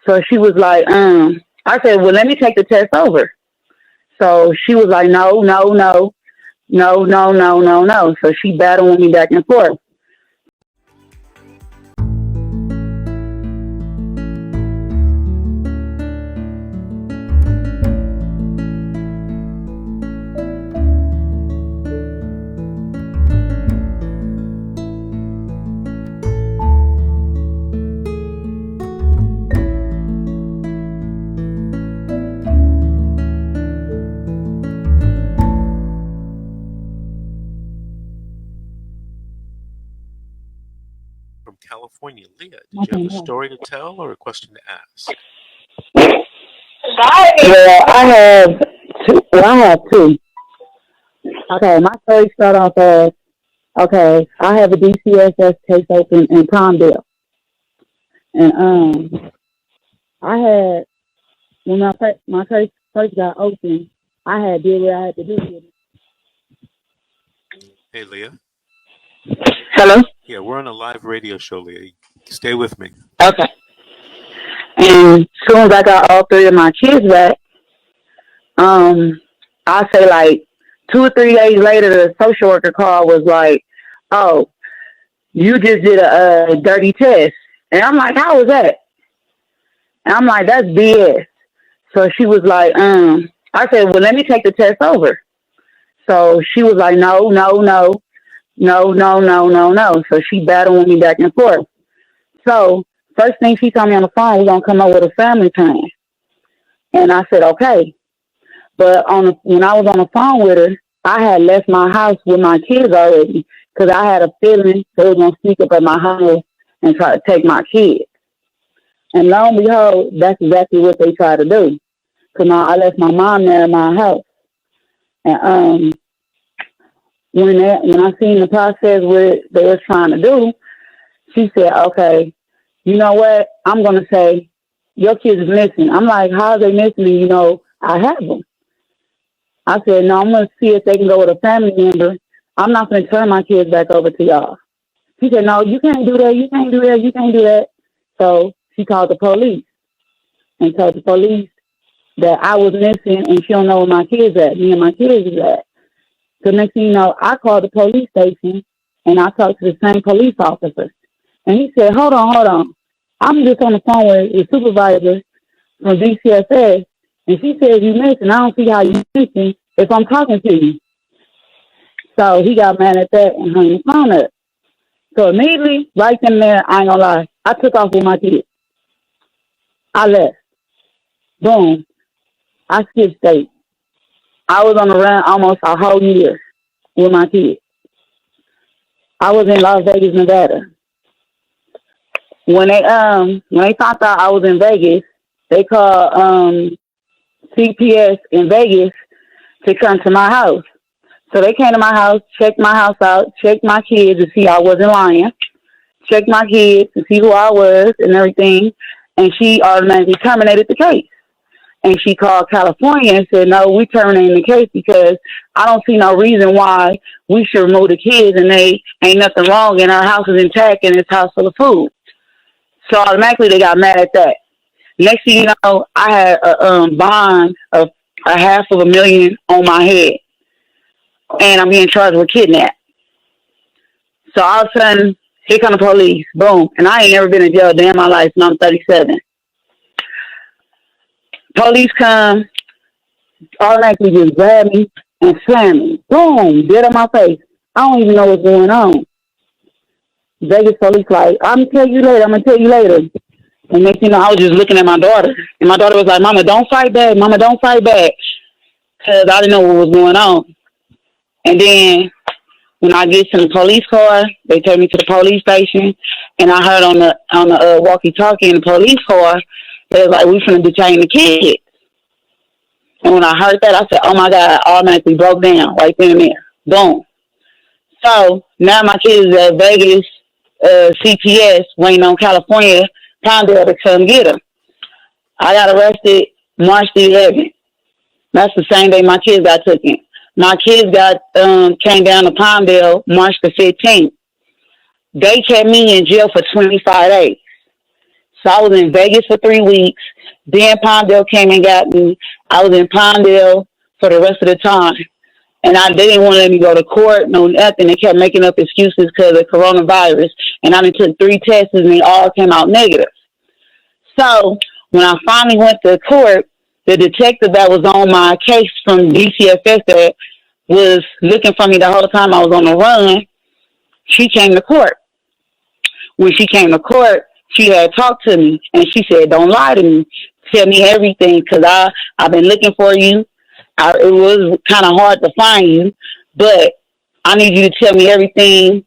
So she was like, I said, well, let me take the test over. So she was like, no, no, no, no, no, no, no, no. So she battled me back and forth. From California, Leah, did you have a story to tell or a question to ask? Yeah, I have two. Okay, my story started off as, okay, I have a DCSS case open in Palmdale. And I had, when my case first got open, I had did what I had to do with it. Hey, Leah. Hello? Yeah, we're on a live radio show, Leah. Stay with me. Okay. And as soon as I got all three of my kids back, I say like 2 or 3 days later, the social worker call was like, oh, you just did a dirty test. And I'm like, how was that? And I'm like, that's BS. So she was like, I said, well, let me take the test over. So she was like, no, no, no, no, no, no, no, no. So she battled me back and forth. So first thing she told me on the phone, we're going to come up with a family plan. And I said, okay. But when I was on the phone with her, I had left my house with my kids already because I had a feeling they were going to sneak up at my house and try to take my kids. And lo and behold, that's exactly what they tried to do. Because I left my mom there in my house. And when I seen the process what they was trying to do, she said, okay, you know what? I'm going to say, your kids is missing. I'm like, how are they missing? You know, I have them. I said, no, I'm going to see if they can go with a family member. I'm not going to turn my kids back over to y'all. She said, no, you can't do that. You can't do that. You can't do that. So she called the police and told the police that I was missing and she don't know where my kids at. Me and my kids is at. So next thing you know, I called the police station and I talked to the same police officer. And he said, hold on. I'm just on the phone with the supervisor from DCSS. And she said, you missing. I don't see how you missing if I'm talking to you. So he got mad at that and hung the phone up. So immediately, right then and there, I ain't gonna lie, I took off with my kids. I left. Boom. I skipped state. I was on the run almost a whole year with my kids. I was in Las Vegas, Nevada. When they found out I was in Vegas, they called CPS in Vegas to come to my house. So they came to my house, checked my house out, checked my kids to see I wasn't lying, checked my kids to see who I was and everything, and she automatically terminated the case. And she called California and said, no, we terminating the case because I don't see no reason why we should remove the kids and they ain't nothing wrong and our house is intact and it's house full of food. So automatically they got mad at that. Next thing you know, I had a bond of $500,000 on my head. And I'm being charged with kidnap. So all of a sudden, here come the police. Boom. And I ain't never been in jail a day in my life, and I'm 37. Police come, automatically just grab me and slam me. Boom. Dead on my face. I don't even know what's going on. Vegas police like, I'm going to tell you later. And next thing you know, I was just looking at my daughter. And my daughter was like, Mama, don't fight back. Mama, don't fight back. Because I didn't know what was going on. And then when I get to the police car, they take me to the police station. And I heard on the walkie-talkie in the police car, they was like, we finna detain the kids. And when I heard that, I said, oh, my God, I automatically broke down right then and there. Boom. So now my kids is at Vegas, CPS, waiting on California, Palmdale to come get them. I got arrested March the 11th. That's the same day my kids got taken. My kids came down to Palmdale March the 15th. They kept me in jail for 25 days. So I was in Vegas for 3 weeks. Then Palmdale came and got me. I was in Palmdale for the rest of the time. And they didn't want to let me go to court, no nothing. They kept making up excuses because of coronavirus. And I done took 3 tests and they all came out negative. So when I finally went to court, the detective that was on my case from DCFS that was looking for me the whole time I was on the run, she came to court. When she came to court, she had talked to me and she said, "Don't lie to me. Tell me everything because I've been looking for you. It was kind of hard to find you, but I need you to tell me everything,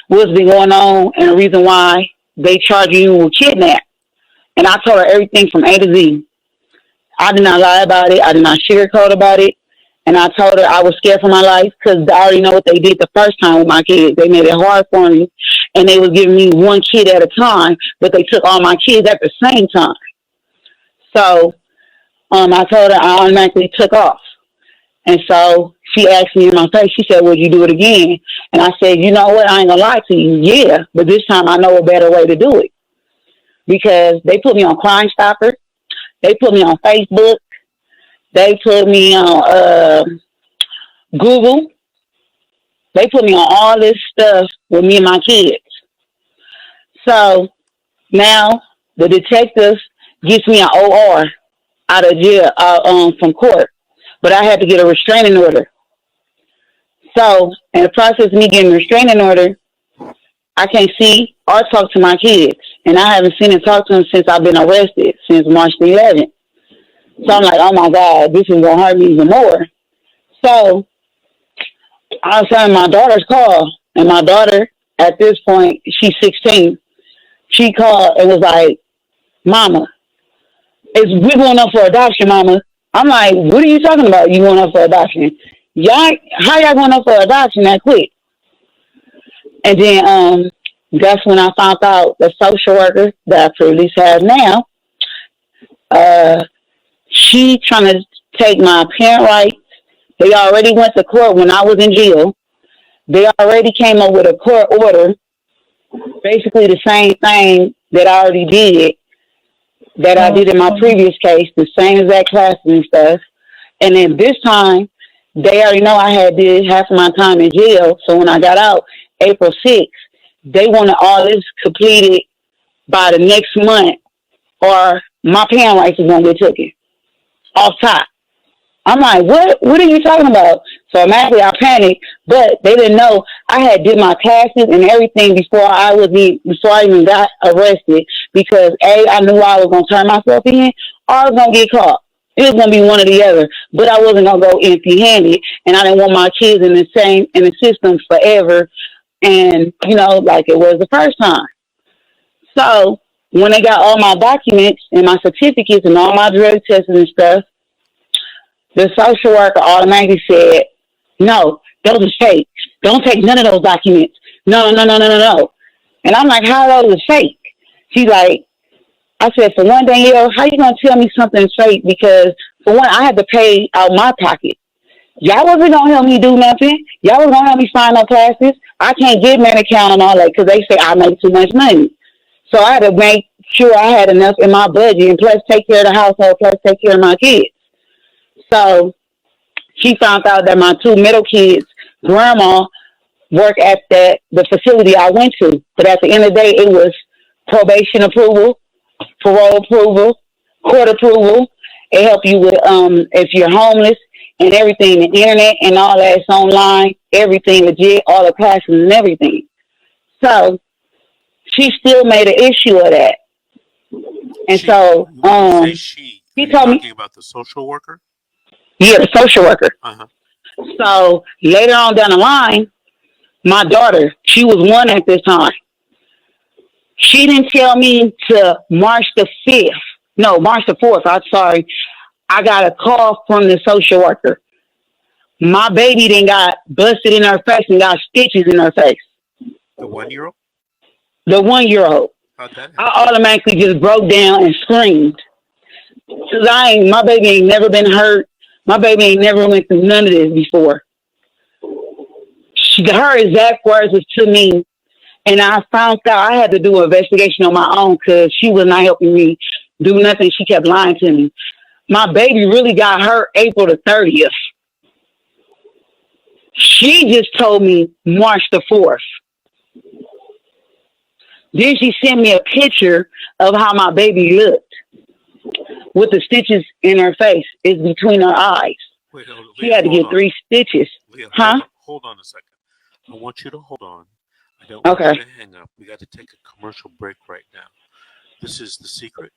what's been going on, and the reason why they charge you with kidnap." And I told her everything from A to Z. I did not lie about it. I did not sugarcoat about it. And I told her I was scared for my life because I already know what they did the first time with my kids. They made it hard for me, and they was giving me one kid at a time, but they took all my kids at the same time. So I told her I automatically took off. And so she asked me in my face, she said, "Would you do it again?" And I said, "You know what? I ain't going to lie to you. Yeah, but this time I know a better way to do it." Because they put me on Crime Stopper. They put me on Facebook. They put me on Google. They put me on all this stuff with me and my kids. So now the detectives gets me an OR out of jail from court. But I had to get a restraining order. So in the process of me getting a restraining order, I can't see or talk to my kids. And I haven't seen and talked to them since I've been arrested, since March the 11th. So I'm like, oh my God, this is going to hurt me even more. So I was having my daughter's call. And my daughter, at this point, she's 16. She called and was like, "Mama, we're going up for adoption, Mama." I'm like, "What are you talking about? You going up for adoption? How y'all going up for adoption that quick?" And then that's when I found out the social worker that I pretty have now, she trying to take my parent rights. They already went to court when I was in jail. They already came up with a court order, basically the same thing that I already did, that I did in my previous case, the same exact classes and stuff. And then this time, they already know I had did half of my time in jail. So when I got out, April 6th, they wanted all this completed by the next month or my parent rights is going to get taken off top. I'm like, what are you talking about? So automatically I panicked, but they didn't know I had did my classes and everything before I even got arrested because I knew I was going to turn myself in or I was going to get caught. It was going to be one or the other, but I wasn't going to go empty handed and I didn't want my kids in the system forever. And, like it was the first time. So when they got all my documents and my certificates and all my drug tests and stuff, the social worker automatically said, "No, those are fake. Don't take none of those documents. No. And I'm like, "How are those fake?" She's like, I said, "For one, Danielle, how you going to tell me something's fake? Because for one, I had to pay out my pocket. Y'all wasn't going to help me do nothing. Y'all wasn't going to help me find no classes. I can't get Medicare and all that because they say I make too much money. So I had to make sure I had enough in my budget and plus take care of the household, plus take care of my kids." So she found out that my 2 middle kids' grandma worked at the facility I went to. But at the end of the day, it was probation approval, parole approval, court approval. It helped you with if you're homeless and everything, the internet and all that is online, everything legit, all the classes and everything. So she still made an issue of that. And she told me about the social worker? Yeah, the social worker. Uh-huh. So later on down the line, my daughter, she was 1 at this time. She didn't tell me to March the 5th. No, March the 4th. I'm sorry. I got a call from the social worker. My baby then got busted in her face and got stitches in her face. The 1-year-old? The 1-year-old. How'd that happen? I automatically just broke down and screamed. Because my baby ain't never been hurt. My baby ain't never went through none of this before. Her exact words was to me, And I found out I had to do an investigation on my own because she was not helping me do nothing. She kept lying to me. My baby really got hurt April the 30th. She just told me March the 4th. Then she sent me a picture of how my baby looked with the stitches in her face. It's between her eyes. Wait, She had to get 3 stitches. Leah, Huh? hold on a second. I want you to hold on. I don't want you to hang up. We got to take a commercial break right now. This is The Secret,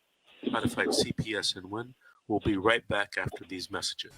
How to Fight CPS and Win. We'll be right back after these messages.